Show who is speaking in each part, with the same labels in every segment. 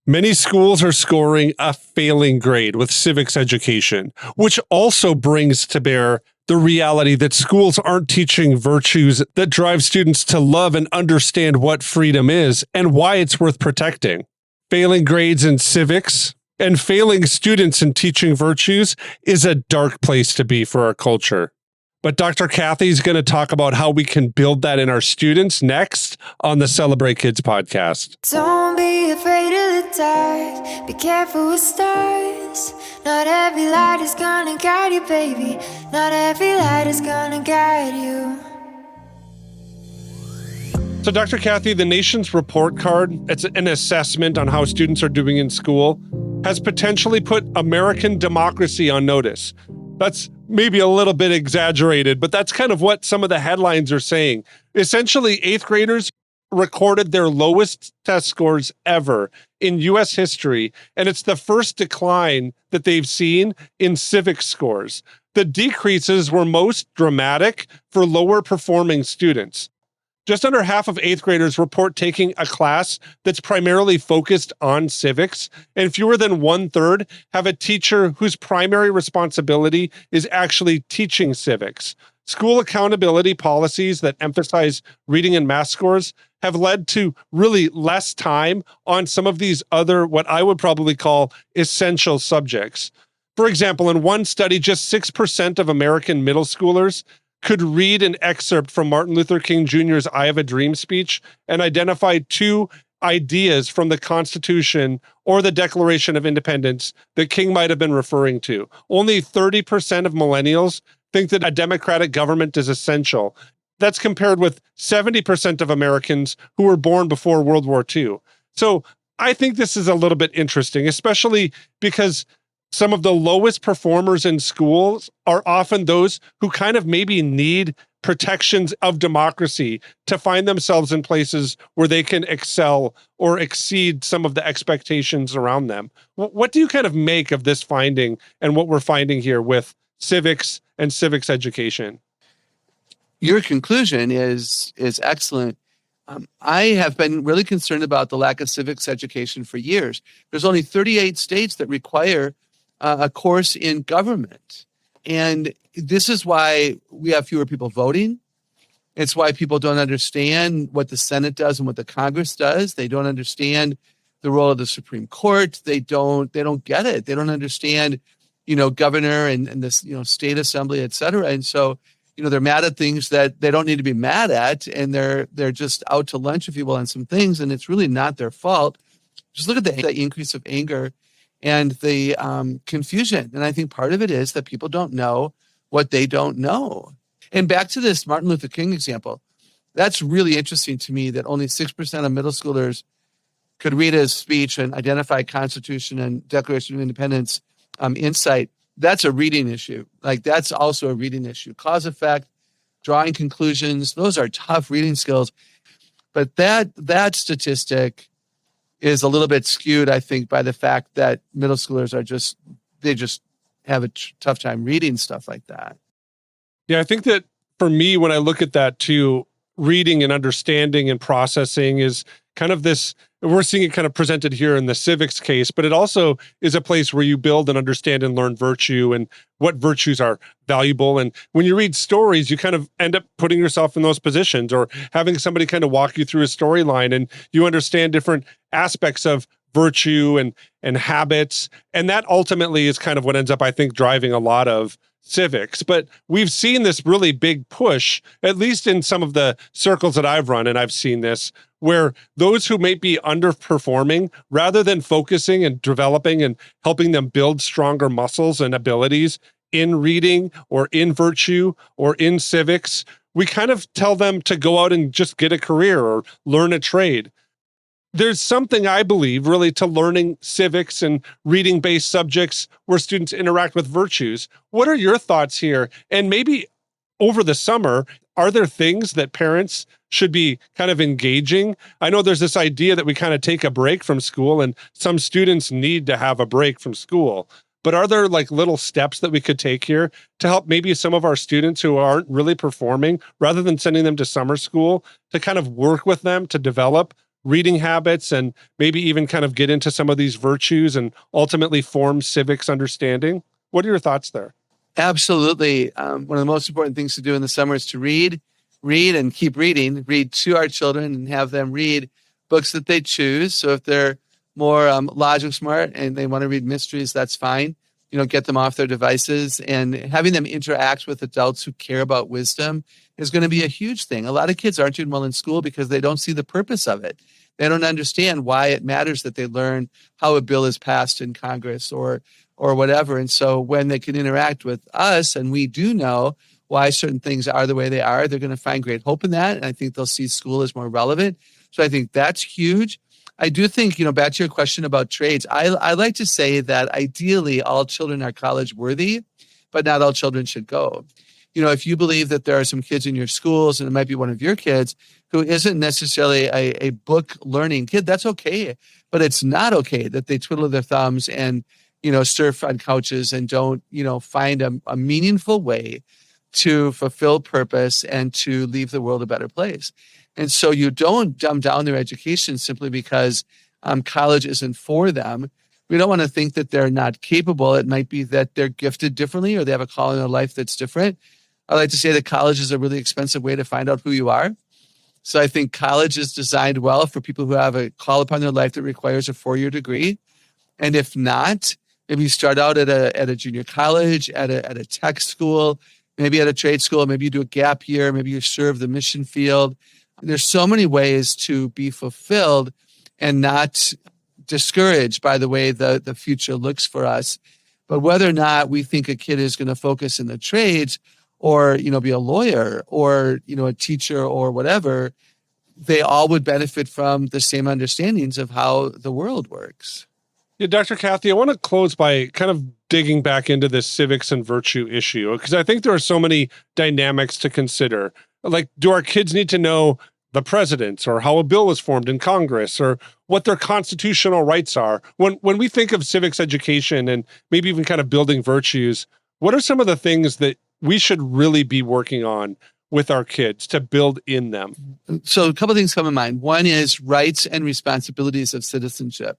Speaker 1: Many schools are scoring a failing grade with civics education, which also brings to bear the reality that schools aren't teaching virtues that drive students to love and understand what freedom is and why it's worth protecting. Failing grades in civics and failing students in teaching virtues is a dark place to be for our culture. But Dr. Kathy is going to talk about how we can build that in our students next on the Celebrate Kids podcast.
Speaker 2: Don't be afraid of the dark. Be careful with stars. Not every light is gonna guide you, baby. Not every light is gonna guide you.
Speaker 1: So, Dr. Kathy, the nation's report card, it's an assessment on how students are doing in school, has potentially put American democracy on notice. That's maybe a little bit exaggerated, but that's kind of what some of the headlines are saying. Essentially, eighth graders recorded their lowest test scores ever in U.S. history, and it's the first decline that they've seen in civics scores. The decreases were most dramatic for lower performing students. Just under half of eighth graders report taking a class that's primarily focused on civics, and fewer than 1/3 have a teacher whose primary responsibility is actually teaching civics. School accountability policies that emphasize reading and math scores have led to really less time on some of these other, what I would probably call essential subjects. For example, in one study, just 6% of American middle schoolers could read an excerpt from Martin Luther King Jr.'s I Have a Dream speech and identify two ideas from the Constitution or the Declaration of Independence that King might have been referring to. Only 30% of millennials think that a democratic government is essential. That's compared with 70% of Americans who were born before World War II. So I think this is a little bit interesting, especially because some of the lowest performers in schools are often those who kind of maybe need protections of democracy to find themselves in places where they can excel or exceed some of the expectations around them. What do you kind of make of this finding and what we're finding here with civics and civics education?
Speaker 3: Your conclusion is excellent. I have been really concerned about the lack of civics education for years. There's only 38 states that require a course in government. And this is why we have fewer people voting. It's why people don't understand what the Senate does and what the Congress does. They don't understand the role of the Supreme Court. They don't get it. They don't understand, governor and this, state assembly, et cetera. And so, they're mad at things that they don't need to be mad at. And they're just out to lunch, if you will, on some things. And it's really not their fault. Just look at the increase of anger and the confusion. And I think part of it is that people don't know what they don't know. And back to this Martin Luther King example, that's really interesting to me that only 6% of middle schoolers could read his speech and identify Constitution and Declaration of Independence insight. That's a reading issue. That's also a reading issue. Cause effect, drawing conclusions, those are tough reading skills. But that statistic is a little bit skewed, I think, by the fact that middle schoolers they just have a tough time reading stuff like that.
Speaker 1: Yeah, I think that for me, when I look at that too, reading and understanding and processing is kind of this, we're seeing it kind of presented here in the civics case, but it also is a place where you build and understand and learn virtue and what virtues are valuable. And when you read stories, you kind of end up putting yourself in those positions or having somebody kind of walk you through a storyline and you understand different aspects of virtue and habits. And that ultimately is kind of what ends up, I think, driving a lot of civics. But we've seen this really big push, at least in some of the circles that I've run, and I've seen this, where those who may be underperforming, rather than focusing and developing and helping them build stronger muscles and abilities in reading or in virtue or in civics, we kind of tell them to go out and just get a career or learn a trade. There's something, I believe, really to learning civics and reading-based subjects where students interact with virtues. What are your thoughts here? And maybe over the summer, are there things that parents should be kind of engaging? I know there's this idea that we kind of take a break from school and some students need to have a break from school. But are there little steps that we could take here to help maybe some of our students who aren't really performing, rather than sending them to summer school, to kind of work with them to develop reading habits and maybe even kind of get into some of these virtues and ultimately form civics understanding? What are your thoughts there?
Speaker 3: Absolutely. One of the most important things to do in the summer is to read and keep reading, read to our children and have them read books that they choose. So if they're more logic smart and they want to read mysteries, that's fine. Get them off their devices, and having them interact with adults who care about wisdom is going to be a huge thing. A lot of kids aren't doing well in school because they don't see the purpose of it. They don't understand why it matters that they learn how a bill is passed in Congress or whatever. And so when they can interact with us and we do know why certain things are the way they are, they're going to find great hope in that. And I think they'll see school as more relevant. So I think that's huge. I do think, back to your question about trades, I like to say that ideally all children are college worthy, but not all children should go. If you believe that there are some kids in your schools, and it might be one of your kids, who isn't necessarily a book learning kid, that's okay. But it's not okay that they twiddle their thumbs and, surf on couches and don't, find a meaningful way to fulfill purpose and to leave the world a better place. And so you don't dumb down their education simply because college isn't for them. We don't want to think that they're not capable. It might be that they're gifted differently or they have a call in their life that's different. I like to say that college is a really expensive way to find out who you are. So I think college is designed well for people who have a call upon their life that requires a 4-year degree. And if not, maybe you start out at a junior college, at a tech school, maybe at a trade school, maybe you do a gap year, maybe you serve the mission field. There's so many ways to be fulfilled and not discouraged by the way the future looks for us. But whether or not we think a kid is going to focus in the trades or, be a lawyer or, a teacher or whatever, they all would benefit from the same understandings of how the world works.
Speaker 1: Yeah, Dr. Kathy, I want to close by kind of digging back into this civics and virtue issue, because I think there are so many dynamics to consider. Like, do our kids need to know the presidents or how a bill was formed in Congress or what their constitutional rights are? When we think of civics education and maybe even kind of building virtues, what are some of the things that we should really be working on with our kids to build in them?
Speaker 3: So a couple of things come to mind. One is rights and responsibilities of citizenship.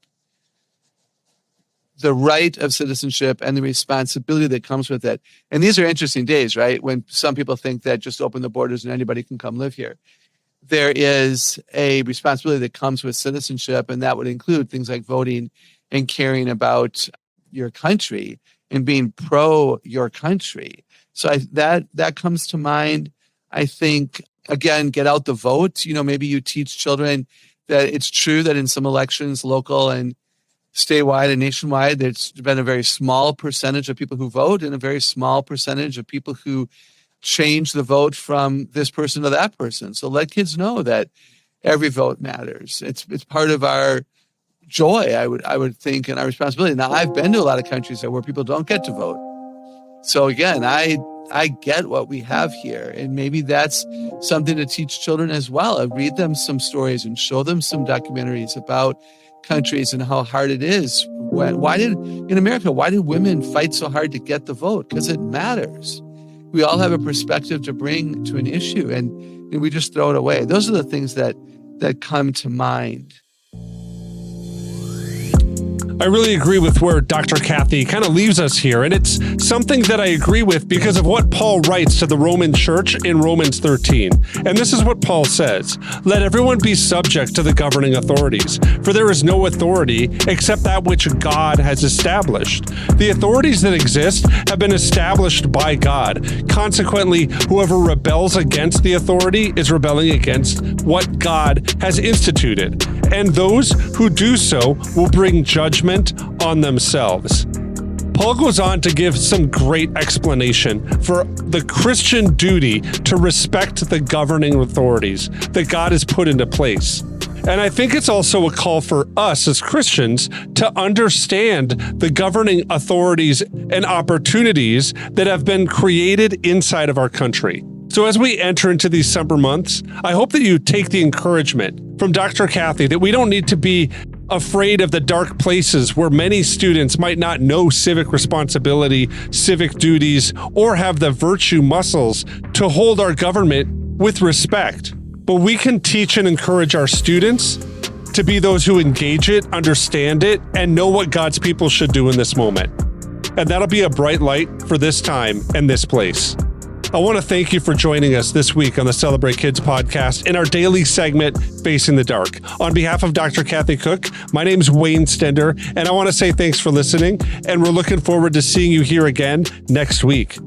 Speaker 3: The right of citizenship and the responsibility that comes with it. And these are interesting days, right? When some people think that just open the borders and anybody can come live here. There is a responsibility that comes with citizenship, and that would include things like voting and caring about your country and being pro your country. So that comes to mind. I think, again, get out the vote. Maybe you teach children that it's true that in some elections, local and statewide and nationwide, there's been a very small percentage of people who vote and a very small percentage of people who change the vote from this person to that person. So let kids know that every vote matters. It's part of our joy, I would think, and our responsibility. Now, I've been to a lot of countries where people don't get to vote. So again, I get what we have here, and maybe that's something to teach children as well. I read them some stories and show them some documentaries about countries and how hard it is. Why did women fight so hard to get the vote? Because it matters. We all have a perspective to bring to an issue, and we just throw it away. Those are the things that come to mind.
Speaker 1: I really agree with where Dr. Kathy kind of leaves us here. And it's something that I agree with because of what Paul writes to the Roman church in Romans 13. And this is what Paul says: "Let everyone be subject to the governing authorities, for there is no authority except that which God has established. The authorities that exist have been established by God. Consequently, whoever rebels against the authority is rebelling against what God has instituted. And those who do so will bring judgment on themselves." Paul goes on to give some great explanation for the Christian duty to respect the governing authorities that God has put into place. And I think it's also a call for us as Christians to understand the governing authorities and opportunities that have been created inside of our country. So as we enter into these summer months, I hope that you take the encouragement from Dr. Kathy that we don't need to be afraid of the dark places where many students might not know civic responsibility, civic duties, or have the virtue muscles to hold our government with respect. But we can teach and encourage our students to be those who engage it, understand it, and know what God's people should do in this moment. And that'll be a bright light for this time and this place. I want to thank you for joining us this week on the Celebrate Kids podcast in our daily segment, Facing the Dark. On behalf of Dr. Kathy Cook, my name's Wayne Stender, and I want to say thanks for listening, and we're looking forward to seeing you here again next week.